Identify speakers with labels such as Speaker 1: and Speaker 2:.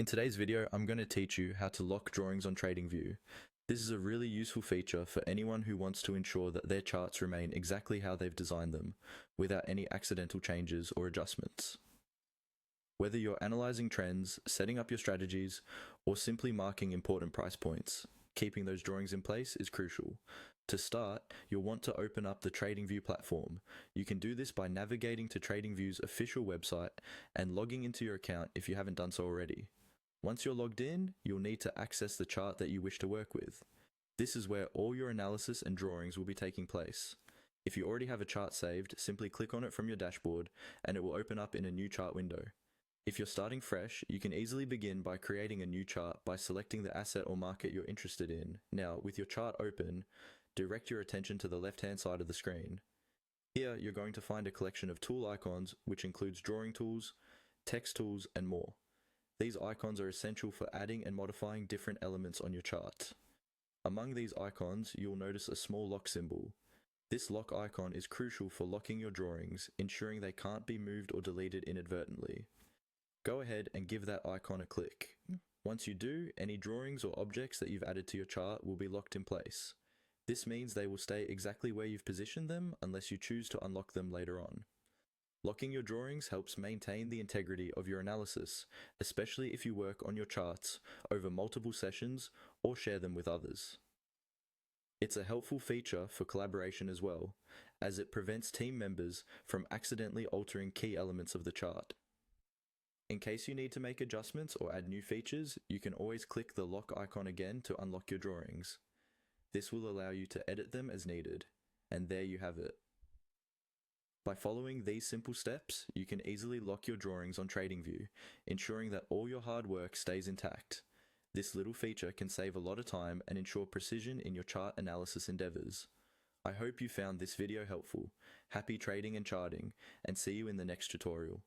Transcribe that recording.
Speaker 1: In today's video, I'm going to teach you how to lock drawings on TradingView. This is a really useful feature for anyone who wants to ensure that their charts remain exactly how they've designed them, without any accidental changes or adjustments. Whether you're analyzing trends, setting up your strategies, or simply marking important price points, keeping those drawings in place is crucial. To start, you'll want to open up the TradingView platform. You can do this by navigating to TradingView's official website and logging into your account if you haven't done so already. Once you're logged in, you'll need to access the chart that you wish to work with. This is where all your analysis and drawings will be taking place. If you already have a chart saved, simply click on it from your dashboard and it will open up in a new chart window. If you're starting fresh, you can easily begin by creating a new chart by selecting the asset or market you're interested in. Now, with your chart open, direct your attention to the left-hand side of the screen. Here, you're going to find a collection of tool icons, which includes drawing tools, text tools, and more. These icons are essential for adding and modifying different elements on your chart. Among these icons, you'll notice a small lock symbol. This lock icon is crucial for locking your drawings, ensuring they can't be moved or deleted inadvertently. Go ahead and give that icon a click. Once you do, any drawings or objects that you've added to your chart will be locked in place. This means they will stay exactly where you've positioned them unless you choose to unlock them later on. Locking your drawings helps maintain the integrity of your analysis, especially if you work on your charts over multiple sessions or share them with others. It's a helpful feature for collaboration as well, as it prevents team members from accidentally altering key elements of the chart. In case you need to make adjustments or add new features, you can always click the lock icon again to unlock your drawings. This will allow you to edit them as needed, and there you have it. By following these simple steps, you can easily lock your drawings on TradingView, ensuring that all your hard work stays intact. This little feature can save a lot of time and ensure precision in your chart analysis endeavors. I hope you found this video helpful. Happy trading and charting, and see you in the next tutorial.